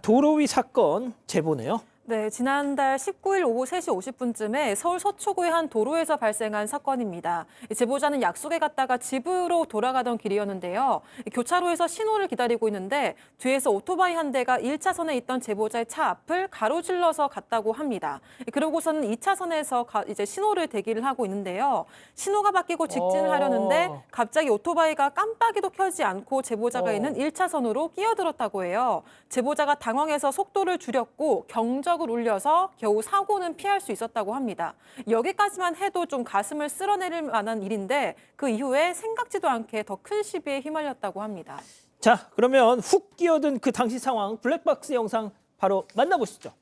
도로 위 사건 제보네요. 네, 지난달 19일 오후 3시 50분쯤에 서울 서초구의 한 도로에서 발생한 사건입니다. 제보자는 약속에 갔다가 집으로 돌아가던 길이었는데요. 교차로에서 신호를 기다리고 있는데 뒤에서 오토바이 한 대가 1차선에 있던 제보자의 차 앞을 가로질러서 갔다고 합니다. 그러고서는 2차선에서 이제 신호를 대기를 하고 있는데요. 신호가 바뀌고 직진을 하려는데 갑자기 오토바이가 깜빡이도 켜지 않고 제보자가 있는 1차선으로 끼어들었다고 해요. 제보자가 당황해서 속도를 줄였고 경적을 울려서 겨우 사고는 피할 수 있었다고 합니다. 여기까지만 해도 좀 가슴을 쓸어내릴 만한 일인데 그 이후에 생각지도 않게 더 큰 시비에 휘말렸다고 합니다. 자, 그러면 훅 끼어든 그 당시 상황 블랙박스 영상 바로 만나보시죠.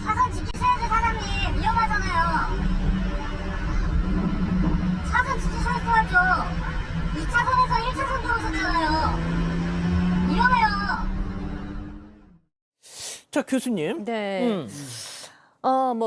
차선 지키셔야죠, 사장님. 위험하잖아요. 차선 지키셔야죠. 2차선에서 1차선 들어오셨잖아요. 위험해요. 자, 교수님. 네.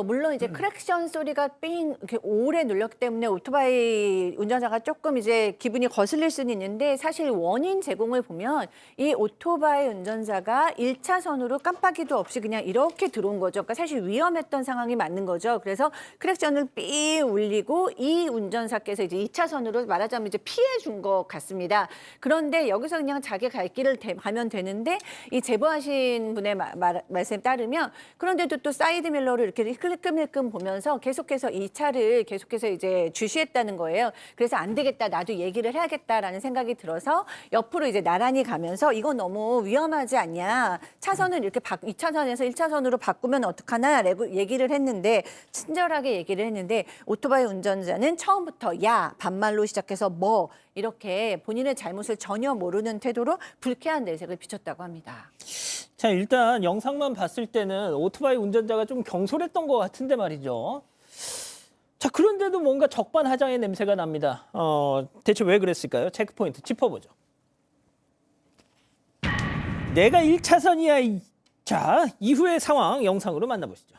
물론 이제 크랙션 소리가 삥 이렇게 오래 눌렸기 때문에 오토바이 운전자가 조금 이제 기분이 거슬릴 수는 있는데 사실 원인 제공을 보면 이 오토바이 운전자가 1차선으로 깜빡이도 없이 그냥 이렇게 들어온 거죠. 그러니까 사실 위험했던 상황이 맞는 거죠. 그래서 크랙션을 삥 울리고 이 운전사께서 이제 2차선으로 말하자면 이제 피해 준 것 같습니다. 그런데 여기서 그냥 자기 갈 길을 가면 되는데 이 제보하신 분의 말씀에 따르면 그런데도 또 사이드 밀러를 이렇게 힐끔힐끔 보면서 계속해서 이 차를 계속해서 이제 주시했다는 거예요. 그래서 안 되겠다, 나도 얘기를 해야겠다라는 생각이 들어서 옆으로 이제 나란히 가면서 이건 너무 위험하지 않냐. 차선을 이렇게 2차선에서 1차선으로 바꾸면 어떡하나라고 얘기를 했는데 친절하게 얘기를 했는데 오토바이 운전자는 처음부터 야, 반말로 시작해서 뭐 이렇게 본인의 잘못을 전혀 모르는 태도로 불쾌한 내색을 비쳤다고 합니다. 자, 일단 영상만 봤을 때는 오토바이 운전자가 좀 경솔했던 것 같은데 말이죠. 자, 그런데도 뭔가 적반하장의 냄새가 납니다. 대체 왜 그랬을까요? 체크포인트 짚어보죠. 내가 1차선이야. 자, 이후의 상황 영상으로 만나보시죠.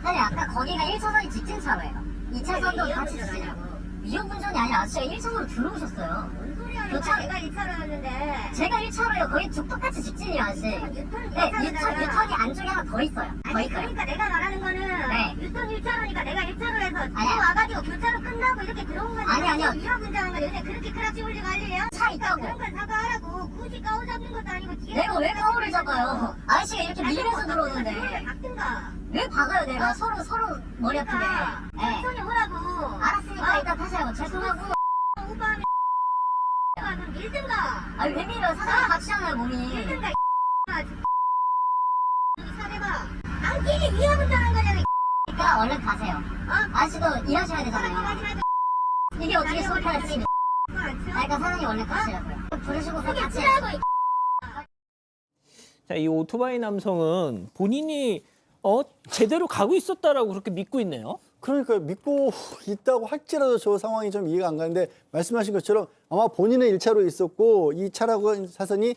아니, 아까 거기가 1차선이 직진차로예요. 2차선도 같이 직진이라고. 위험운전이 아니라 아저씨가 1차선으로 들어오셨어요. 뭔 소리야? 내가 2차로였는데. 제가 1차로예요. 거의 똑같이 직진이에요, 아저씨. 유턴이 안쪽에 하나 더 있어요. 더 있어요. 그러니까 내가 말하는 거는 네. 유턴 1차로니까 내가 1차로에서 아니야. 들어와가지고 교차로 끝나고 이렇게 들어온 거지. 아니요. 위험운전한 거 요새 그렇게 크락시 올리고 할 일이야? 차 있다고. 그런 걸 사과하라고. 굳이 까오잡는 것도 아니고 뒤에. 내가 왜 까오를 잡아요? 아저씨가 이렇게 밀면서 들어오는데. 박든가. 왜 박아요, 내가? 서로 머리 아프게. 네. 천천히 오라고. 알았으니까 일단 타세요. 죄송하고. 오빠는 좀 밀든가. 아니, 왜 밀어요? 사장님 같이잖아요, 몸이. 밀든가. 사대봐. 당신이 위험운전한 거잖아. 그러니까 얼른 가세요. 아저씨도 일하셔야 되잖아요. 이게 어떻게 소파였지? 그러니까 사장님 얼른 가시라고요. 부르시고 같이 하고. 자, 이 오토바이 남성은 본인이 제대로 가고 있었다라고 그렇게 믿고 있네요. 그러니까 믿고 있다고 할지라도 저 상황이 좀 이해가 안 가는데 말씀하신 것처럼 아마 본인은 1차로에 있었고 이 차라고 사선이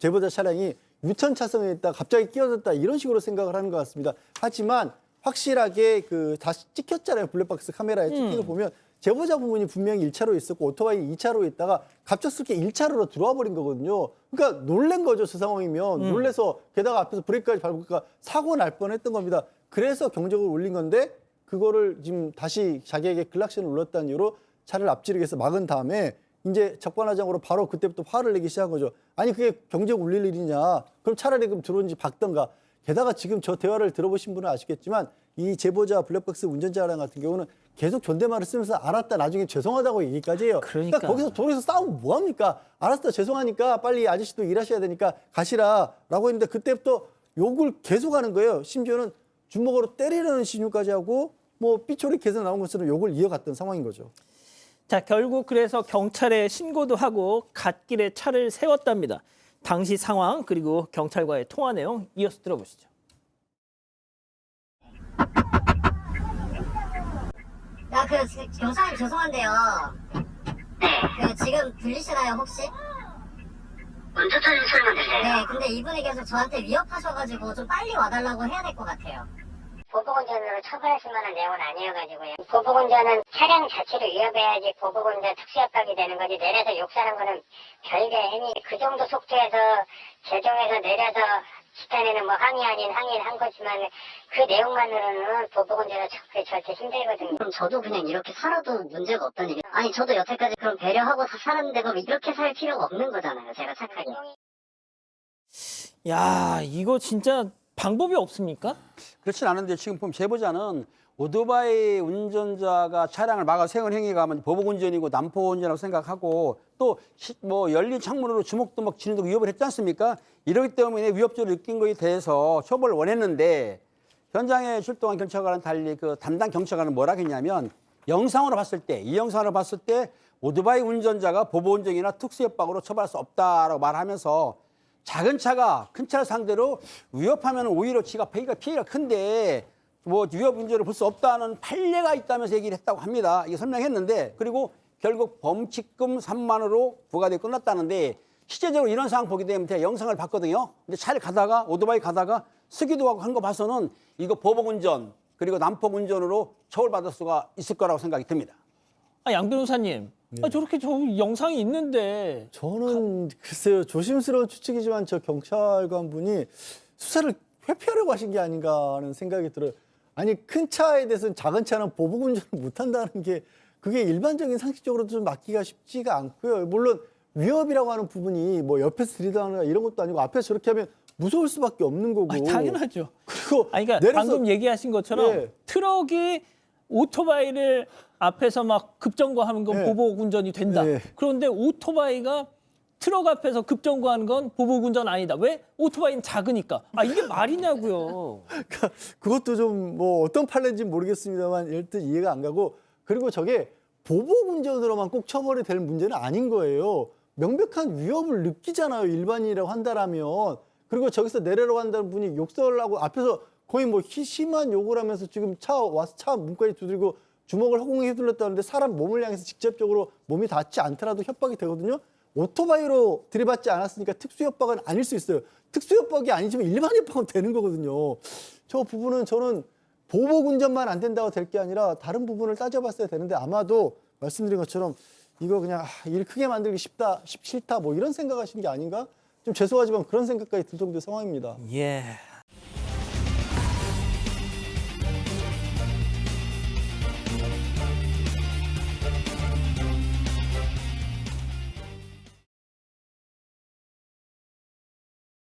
제보자 차량이 유턴 차선에 있다 갑자기 끼어들었다 이런 식으로 생각을 하는 것 같습니다. 하지만 확실하게 다시 찍혔잖아요. 블랙박스 카메라에 찍힌 거 보면 제보자 부분이 분명히 1차로에 있었고 오토바이 2차로에 있다가 갑작스럽게 1차로로 들어와 버린 거거든요. 그러니까 놀란 거죠. 저 상황이면. 놀래서 게다가 앞에서 브레이크까지 밟으니까 사고 날 뻔했던 겁니다. 그래서 경적을 울린 건데 그거를 지금 다시 자기에게 클락션을 울렸다는 이유로 차를 앞지르기 위해서 막은 다음에 이제 적반하장으로 바로 그때부터 화를 내기 시작한 거죠. 아니 그게 경적 울릴 일이냐. 그럼 차라리 그럼 들어온지 박던가. 게다가 지금 저 대화를 들어보신 분은 아시겠지만 이 제보자 블랙박스 운전자랑 같은 경우는 계속 존댓말을 쓰면서 알았다 나중에 죄송하다고 얘기까지 해요. 그러니까 거기서 도로에서 싸우면 뭐합니까? 알았다 죄송하니까 빨리 아저씨도 일하셔야 되니까 가시라라고 했는데 그때부터 욕을 계속하는 거예요. 심지어는 주먹으로 때리려는 시늉까지 하고 뭐 삐처리 계속 나온 것처럼 욕을 이어갔던 상황인 거죠. 자, 결국 그래서 경찰에 신고도 하고 갓길에 차를 세웠답니다. 당시 상황 그리고 경찰과의 통화 내용 이어서 들어보시죠. 경찰님 죄송한데요. 지금 들리시나요 혹시? 천천히 소리만 들려요. 네, 근데 이분이 계속 저한테 위협하셔가지고 좀 빨리 와달라고 해야 될 것 같아요. 보복운전으로 처벌하실 만한 내용은 아니어가지고요. 보복운전은 차량 자체를 위협해야지 보복운전 특수협박이 되는 거지, 내려서 욕사는 거는 별개의 행위. 그 정도 속도에서 제동에서 내려서 집단에는 뭐 항의 아닌 항의를 한 거지만 그 내용만으로는 보복운전을 처벌이 절대 힘들거든요. 그럼 저도 그냥 이렇게 살아도 문제가 없다는 얘기. 아니 저도 여태까지 그럼 배려하고 살았는데 그럼 이렇게 살 필요가 없는 거잖아요. 제가 착하게. 야, 이거 진짜 방법이 없습니까? 그렇진 않은데 지금 보면 제보자는 오토바이 운전자가 차량을 막아 세운 행위가 하면 보복운전이고 난포운전이라고 생각하고 또 뭐 열린 창문으로 주먹도막 지는 등 위협을 했지 않습니까? 이러기 때문에 위협적으로 느낀 것에 대해서 처벌을 원했는데 현장에 출동한 경찰관은 달리 그 담당 경찰관은 뭐라 했냐면 영상으로 봤을 때, 이 영상으로 봤을 때 오토바이 운전자가 보복운전이나 특수협박으로 처벌할 수 없다라고 말하면서 작은 차가 큰 차를 상대로 위협하면 오히려 지가 피해가 큰데 뭐 위협 문제를 볼 수 없다는 판례가 있다면서 얘기를 했다고 합니다. 이게 설명했는데 그리고 결국 범칙금 3만 원으로 부과되고 끝났다는데 실제적으로 이런 상황 보게 되면 제가 영상을 봤거든요. 근데 차를 가다가 오토바이 가다가 쓰기도 하고 한 거 봐서는 이거 보복운전 그리고 난폭운전으로 처벌받을 수가 있을 거라고 생각이 듭니다. 아, 양 변호사님, 아, 저렇게 저 영상이 있는데 저는 글쎄요, 조심스러운 추측이지만 저 경찰관 분이 수사를 회피하려고 하신 게 아닌가 하는 생각이 들어요. 아니 큰 차에 대해서는 작은 차는 보복운전을 못한다는 게 그게 일반적인 상식적으로도 좀 맞기가 쉽지가 않고요. 물론 위협이라고 하는 부분이 뭐 옆에서 들이대거나 이런 것도 아니고 앞에서 저렇게 하면 무서울 수밖에 없는 거고. 아, 당연하죠. 그리고 아니, 그러니까 내려서 방금 얘기하신 것처럼 예. 트럭이 오토바이를 앞에서 막 급정거하는 건 예. 보복운전이 된다. 예. 그런데 오토바이가 트럭 앞에서 급정거하는 건 보복운전 아니다. 왜? 오토바이는 작으니까. 아, 이게 말이냐고요. 그러니까 그것도 좀 뭐 어떤 판례인지 모르겠습니다만 일단 이해가 안 가고 그리고 저게 보복운전으로만 꼭 처벌이 될 문제는 아닌 거예요. 명백한 위협을 느끼잖아요. 일반인이라고 한다라면. 그리고 저기서 내려라고 한다는 분이 욕설하고 앞에서 거의 뭐 심한 욕을 하면서 지금 차 와서 차 문까지 두드리고 주먹을 허공에 휘둘렀다는데 사람 몸을 향해서 직접적으로 몸이 닿지 않더라도 협박이 되거든요. 오토바이로 들이받지 않았으니까 특수협박은 아닐 수 있어요. 특수협박이 아니지만 일반 협박은 되는 거거든요. 저 부분은 저는 보복운전만 안 된다고 될 게 아니라 다른 부분을 따져봤어야 되는데 아마도 말씀드린 것처럼 이거 그냥 일 크게 만들기 싫다 뭐 이런 생각하시는 게 아닌가? 좀 죄송하지만 그런 생각까지 들 정도의 상황입니다. 예.